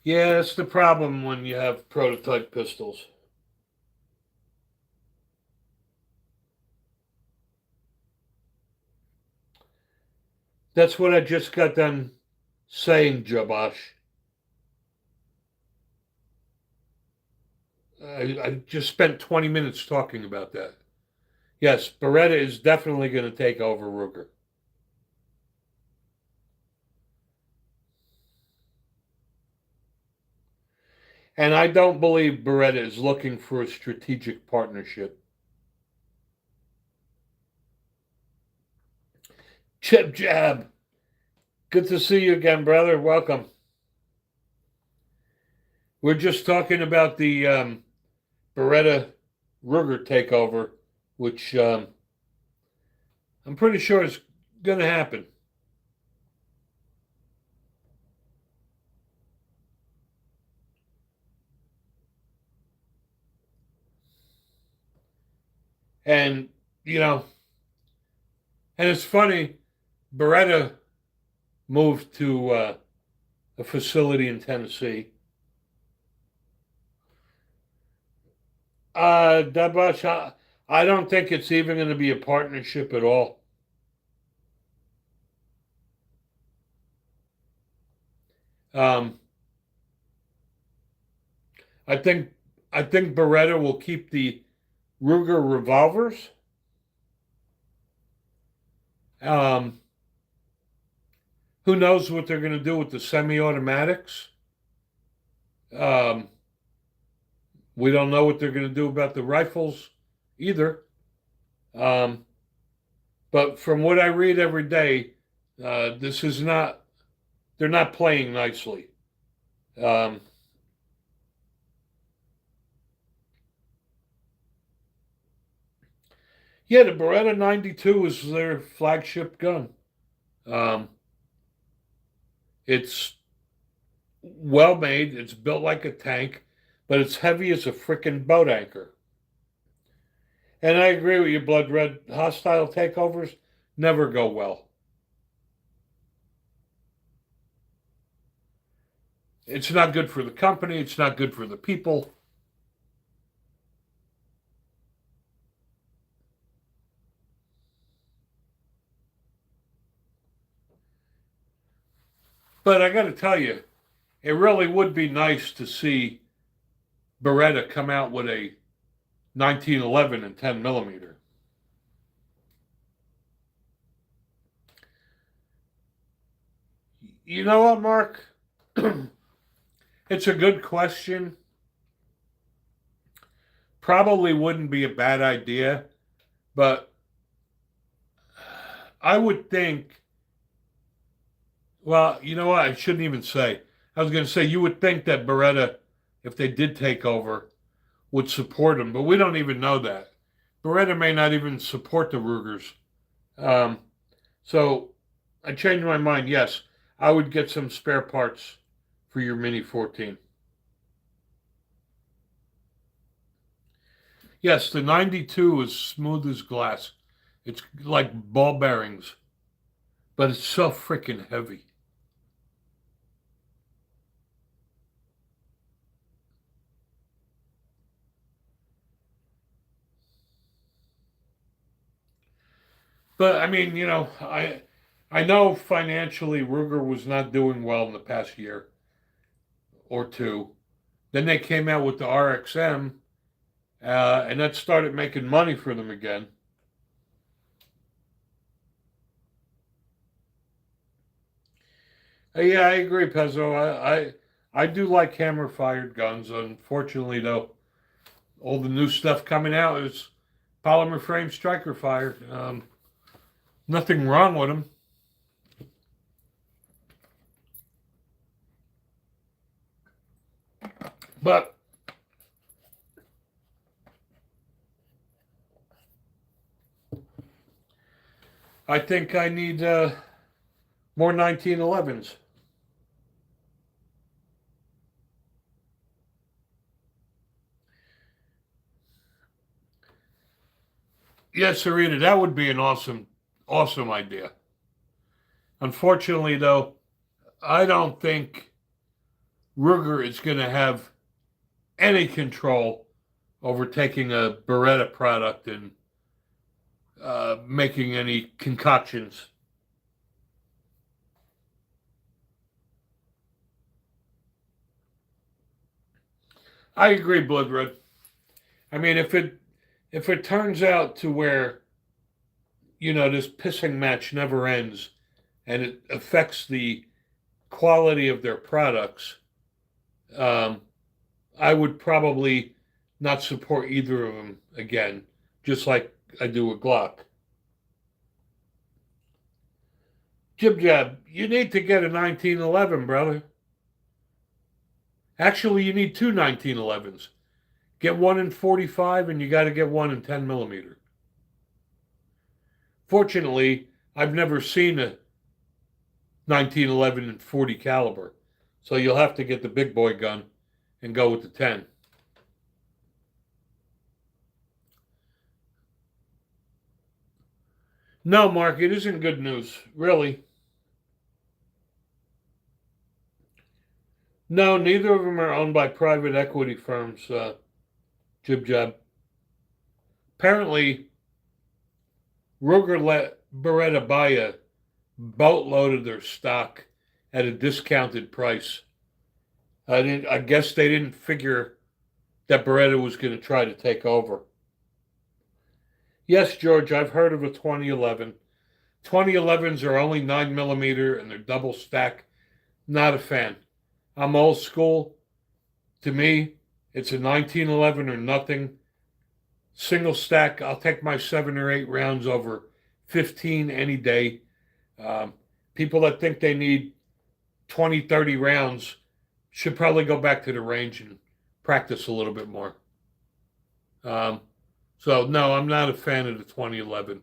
Yeah, that's the problem when you have prototype pistols. That's what I just got done saying, Jabash. I just spent 20 minutes talking about that. Yes, Beretta is definitely going to take over Ruger. And I don't believe Beretta is looking for a strategic partnership. Chip Jab. Good to see you again, brother. Welcome. We're just talking about the Beretta Ruger takeover, which I'm pretty sure is going to happen. And, you know, and it's funny, Beretta moved to a facility in Tennessee. Dabash, I don't think it's even going to be a partnership at all. Um, I think I think Beretta will keep the Ruger revolvers. Um, who knows what they're going to do with the semi-automatics? Um, we don't know what they're going to do about the rifles either. Um, but from what I read every day, this is not. They're not playing nicely. Um, yeah, the Beretta 92 is their flagship gun. Um, it's well made. It's built like a tank, but it's heavy as a frickin' boat anchor. And I agree with you, Blood Red. Hostile takeovers never go well. It's not good for the company. It's not good for the people. But I got to tell you, it really would be nice to see Beretta come out with a 1911 and 10 millimeter. You know what, Mark? It's a good question. Probably wouldn't be a bad idea, but I would think, well, you know what? I shouldn't even say. I was going to say, you would think that Beretta, if they did take over, would support them, but we don't even know that. Beretta may not even support the Rugers. Um, so I changed my mind. Yes, I would get some spare parts for your Mini 14. Yes, the 92 is smooth as glass. It's like ball bearings, but it's so freaking heavy. But I mean, I know financially Ruger was not doing well in the past year or two. Then they came out with the RXM, and that started making money for them again. Yeah, I agree, Pezzo. I do like hammer fired guns. Unfortunately, though, all the new stuff coming out is polymer frame striker fire. Nothing wrong with them, but I think I need more 1911s. Yes, Serena, that would be an awesome idea. Unfortunately, though, I don't think Ruger is going to have any control over taking a Beretta product and making any concoctions. I agree, Blood Red. I mean, if it turns out to where this pissing match never ends and it affects the quality of their products, um, I would probably not support either of them again, just like I do with Glock. Jib Jab, you need to get a 1911, brother. Actually, you need two 1911s. Get one in 45, and you got to get one in 10 millimeter. Fortunately, I've never seen a 1911 in 40 caliber, so you'll have to get the big boy gun and go with the 10. No, Mark, it isn't good news, really. No, neither of them are owned by private equity firms, Jib Jab. Apparently, Ruger let Beretta buy a boatload of their stock at a discounted price. I guess they didn't figure that Beretta was going to try to take over. Yes, George, I've heard of a 2011. 2011s are only 9 millimeter and they're double stack. Not a fan. I'm old school. To me, it's a 1911 or nothing. Single stack, I'll take my 7 or 8 rounds over 15 any day. People that think they need 20, 30 rounds should probably go back to the range and practice a little bit more. So, no, I'm not a fan of the 2011.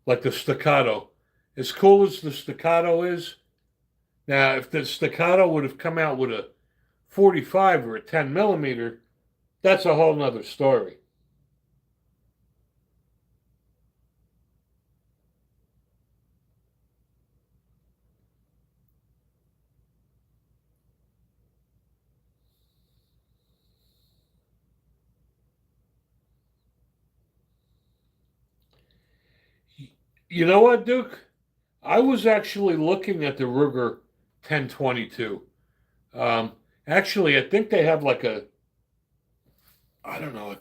Like the staccato. As cool as the staccato is, now, if the staccato would have come out with a 45 or a 10 millimeter, that's a whole nother story. You know what, Duke? I was actually looking at the Ruger 1022. Actually, I think they have like I don't know, a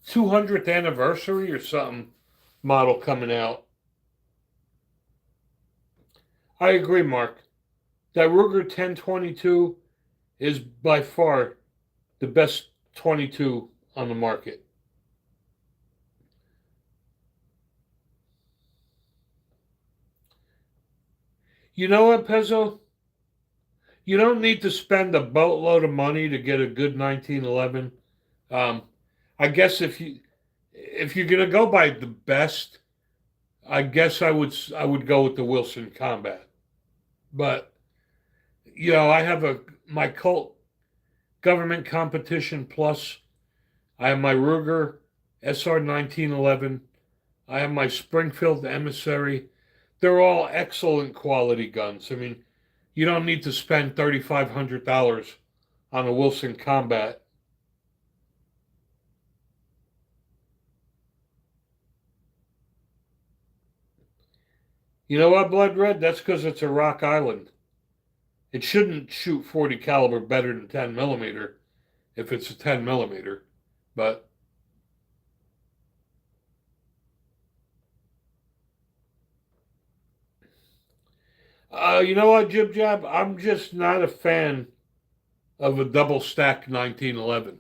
200th anniversary or something model coming out. I agree, Mark. That Ruger 1022 is by far the best 22 on the market. You know what, Pezzo? You don't need to spend a boatload of money to get a good 1911. Um, I guess if you're gonna go by the best, I guess I would go with the Wilson Combat. But I have my Colt Government Competition Plus. I have my Ruger SR 1911. I have my Springfield Emissary. They're all excellent quality guns. I mean, you don't need to spend $3,500 on a Wilson Combat. You know what, Blood Red? That's because it's a rock island. It shouldn't shoot 40 caliber better than 10 millimeter if it's a 10 millimeter. But you know what, Jib Jab? I'm just not a fan of a double stack 1911.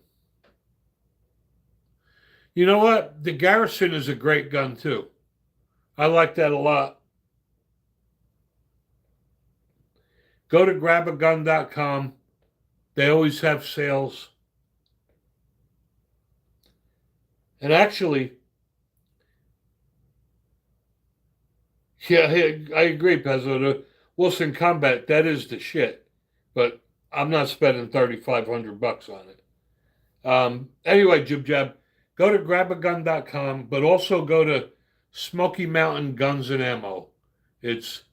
You know what? The Garrison is a great gun too. I like that a lot. Go to grabagun.com. They always have sales. And actually, yeah, I agree, Pezzo. The Wilson Combat, that is the shit. But I'm not spending $3,500 on it. Anyway, Jib Jab, go to grabagun.com, but also go to Smoky Mountain Guns and Ammo. It's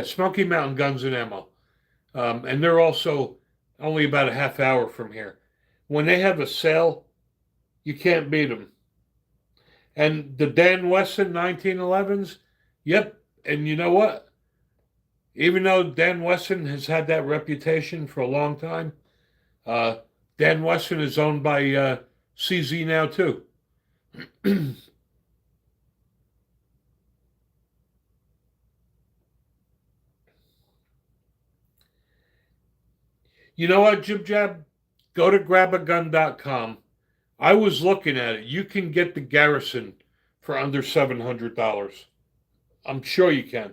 Smoky Mountain Guns and Ammo. And they're also only about a half hour from here. When they have a sale, you can't beat them. And the Dan Wesson 1911s, yep. And you know what? Even though Dan Wesson has had that reputation for a long time, Dan Wesson is owned by CZ now too. You know what, Jib Jab? Go to grabagun.com. I was looking at it. You can get the Garrison for under $700. I'm sure you can.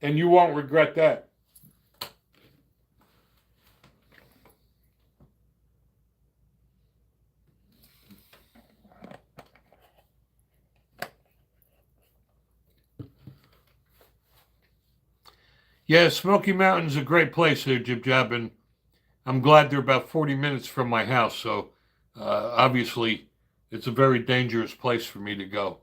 And you won't regret that. Yeah, Smoky Mountain's a great place here, Jib Jab, and I'm glad they're about 40 minutes from my house, so obviously it's a very dangerous place for me to go.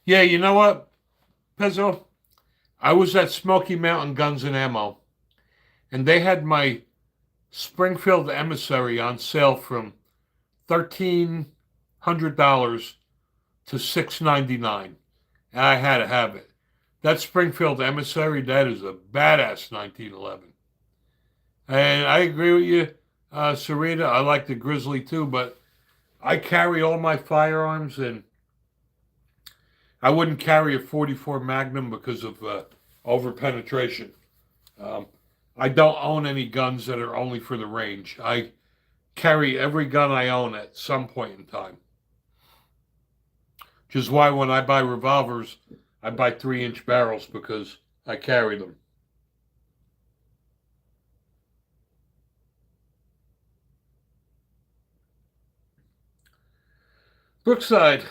Yeah, you know what, Pezzo? I was at Smoky Mountain Guns and Ammo, and they had my Springfield Emissary on sale from $1,300 to $699, and I had to have it. That Springfield Emissary, that is a badass 1911. And I agree with you, Sarita. I like the Grizzly too, but I carry all my firearms, and I wouldn't carry a 44 Magnum because of over penetration. Um, I don't own any guns that are only for the range. I carry every gun I own at some point in time. Which is why when I buy revolvers, I buy 3-inch barrels because I carry them. Brookside,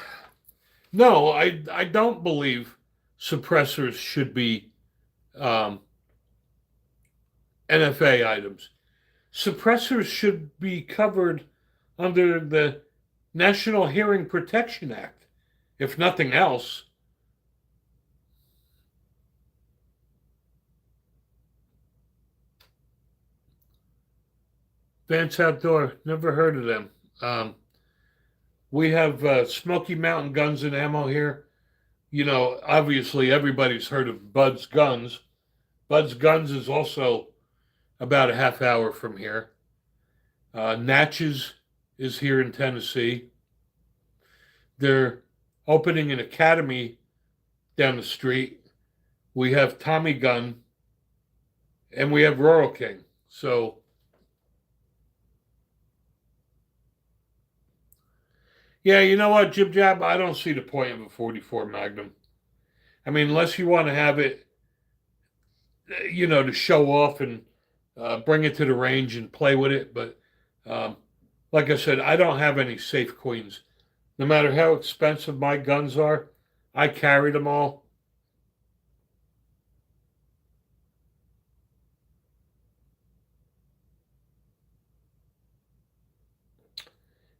no, I don't believe suppressors should be NFA items. Suppressors should be covered under the National Hearing Protection Act, if nothing else. Vance Outdoor, never heard of them. We have Smoky Mountain Guns and Ammo here. You know, obviously everybody's heard of Bud's Guns. Bud's Guns is also about a half hour from here. Natchez is here in Tennessee. They're opening an academy down the street. We have Tommy Gun, and we have Rural King. So, yeah, you know what, Jib Jab? I don't see the point of a 44 Magnum. I mean, unless you want to have it, you know, to show off and bring it to the range and play with it. But like I said, I don't have any safe queens. No matter how expensive my guns are, I carry them all.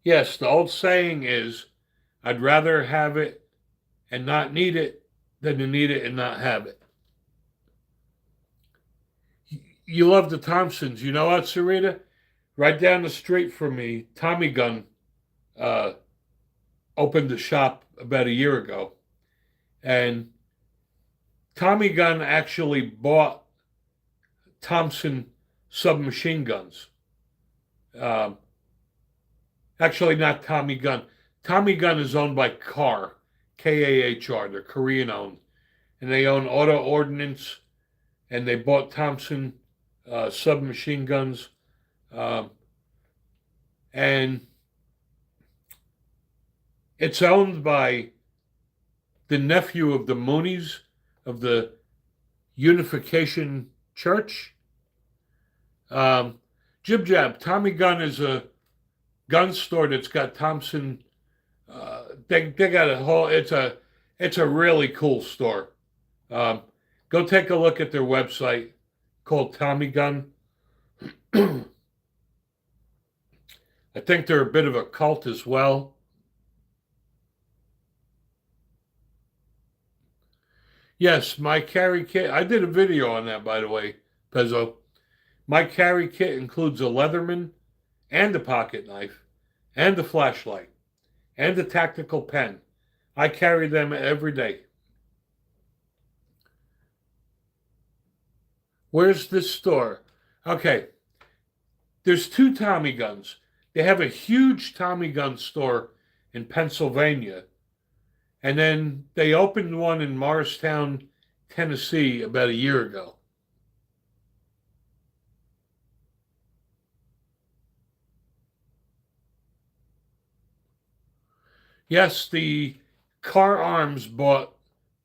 Yes, the old saying is, I'd rather have it and not need it than to need it and not have it. You love the Thompsons. You know what, Sarita? Right down the street from me, Tommy Gun uh, opened a shop about a year ago. And Tommy Gun actually bought Thompson submachine guns. Um, Actually, not Tommy Gun. Tommy Gun is owned by KAHR, K-A-H-R. They're Korean owned. And they own Auto Ordnance, and they bought Thompson submachine guns. Um, and it's owned by the nephew of the Moonies of the Unification Church. Jib Jab, Tommy Gun is a gun store that's got Thompson. They got a whole. It's a really cool store. Go take a look at their website called Tommy Gun. I think they're a bit of a cult as well. Yes, my carry kit. I did a video on that, by the way, Pezzo. My carry kit includes a Leatherman and a pocket knife and a flashlight and a tactical pen. I carry them every day. Where's this store? Okay, there's two Tommy Guns. They have a huge Tommy Gun store in Pennsylvania. And then they opened one in Morristown, Tennessee about a year ago. Yes, the Car Arms bought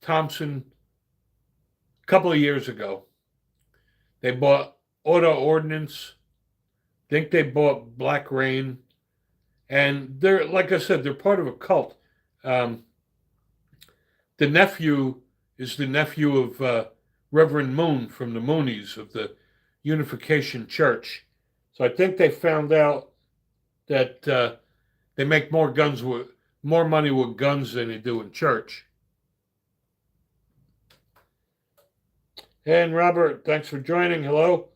Thompson a couple of years ago. They bought Auto Ordnance. I think they bought Black Rain. And they're, like I said, they're part of a cult. Um, the nephew is the nephew of Reverend Moon from the Moonies of the Unification Church. So I think they found out that they make more money with guns than they do in church. And Robert, thanks for joining. Hello.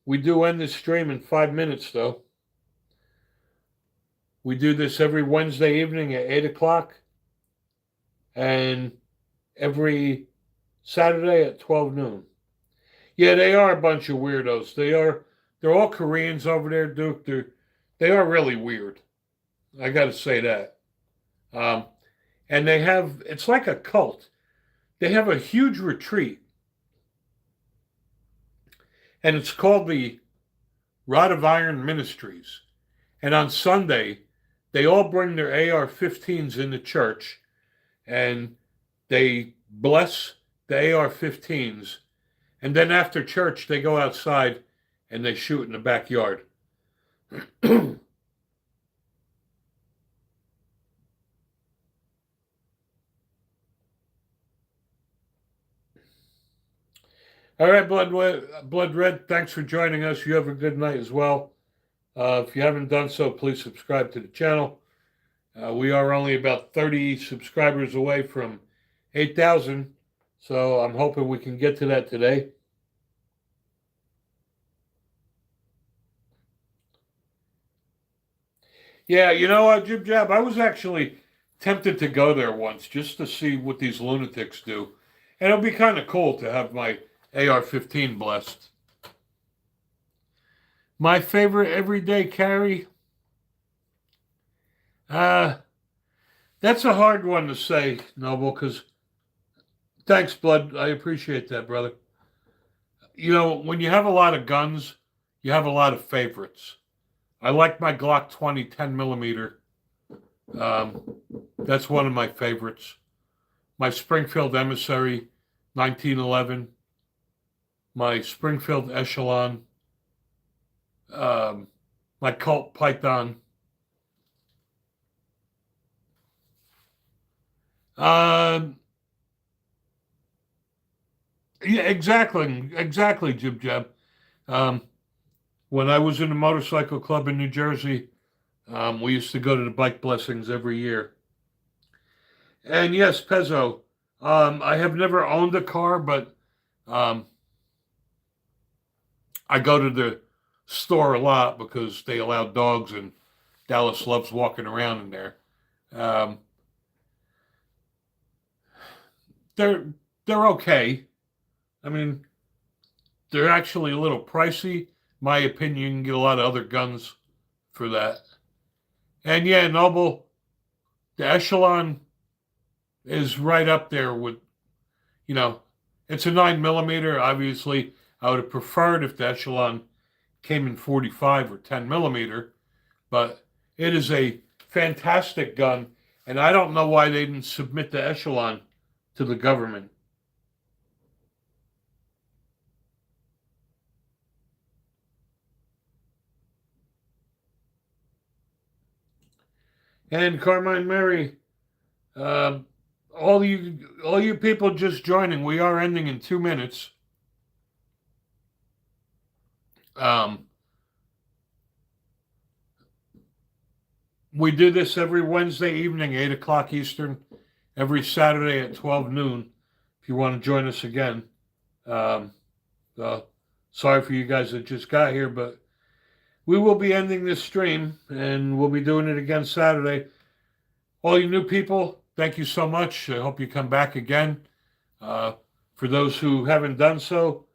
We do end this stream in 5 minutes, though. We do this every Wednesday evening at 8 o'clock and every Saturday at 12 noon. Yeah, they are a bunch of weirdos. They're all Koreans over there, Duke. They are really weird. I got to say that. And it's like a cult. They have a huge retreat. And it's called the Rod of Iron Ministries. And on Sunday, they all bring their AR-15s into church and they bless the AR-15s. And then after church, they go outside and they shoot in the backyard. All right, Blood Red, thanks for joining us. You have a good night as well. If you haven't done so, please subscribe to the channel. We are only about 30 subscribers away from 8,000, so I'm hoping we can get to that today. Yeah, you know what, Jib Jab, I was actually tempted to go there once just to see what these lunatics do. And it'll be kind of cool to have my AR-15 blessed. My favorite everyday carry? That's a hard one to say, Noble, because thanks, Blood. I appreciate that, brother. You know, when you have a lot of guns, you have a lot of favorites. I like my Glock 20 10 millimeter. That's one of my favorites. My Springfield Emissary 1911. My Springfield Echelon. My Colt Python. Yeah, exactly, Jib Jab. When I was in a motorcycle club in New Jersey, we used to go to the bike blessings every year. And yes, Pezzo, I have never owned a car, but I go to the store a lot because they allow dogs, and Dallas loves walking around in there. They're okay. I mean, they're actually a little pricey. My opinion, you can get a lot of other guns for that. And yeah, Noble, the Echelon is right up there with, you know, it's a 9 millimeter. Obviously, I would have preferred if the Echelon came in 45 or 10 millimeter, but it is a fantastic gun, and I don't know why they didn't submit the Echelon to the government. And Carmine Mary, all you people just joining, we are ending in 2 minutes. We do this every Wednesday evening, 8 o'clock Eastern, every Saturday at 12 noon, if you want to join us again. Sorry for you guys that just got here, but we will be ending this stream, and we'll be doing it again Saturday. All you new people, thank you so much. I hope you come back again. For those who haven't done so,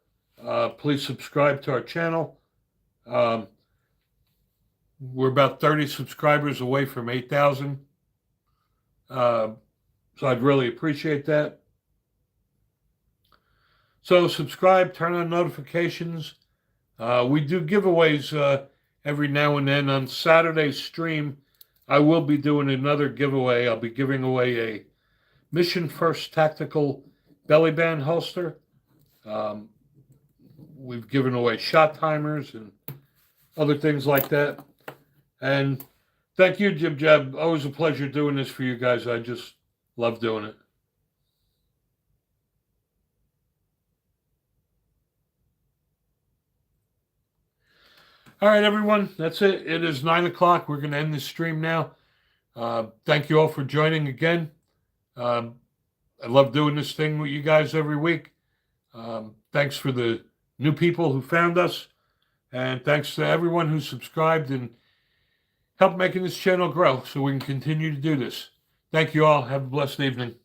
please subscribe to our channel. We're about 30 subscribers away from 8,000. So I'd really appreciate that. So subscribe, turn on notifications. We do giveaways every now and then. On Saturday's stream, I will be doing another giveaway. I'll be giving away a Mission First Tactical belly band holster. We've given away shot timers and other things like that. And thank you, Jib Jab. Always a pleasure doing this for you guys. I just love doing it. All right, everyone. That's it. It is 9 o'clock. We're going to end this stream now. Thank you all for joining again. I love doing this thing with you guys every week. Thanks for the new people who found us. And thanks to everyone who subscribed and helped making this channel grow so we can continue to do this. Thank you all. Have a blessed evening.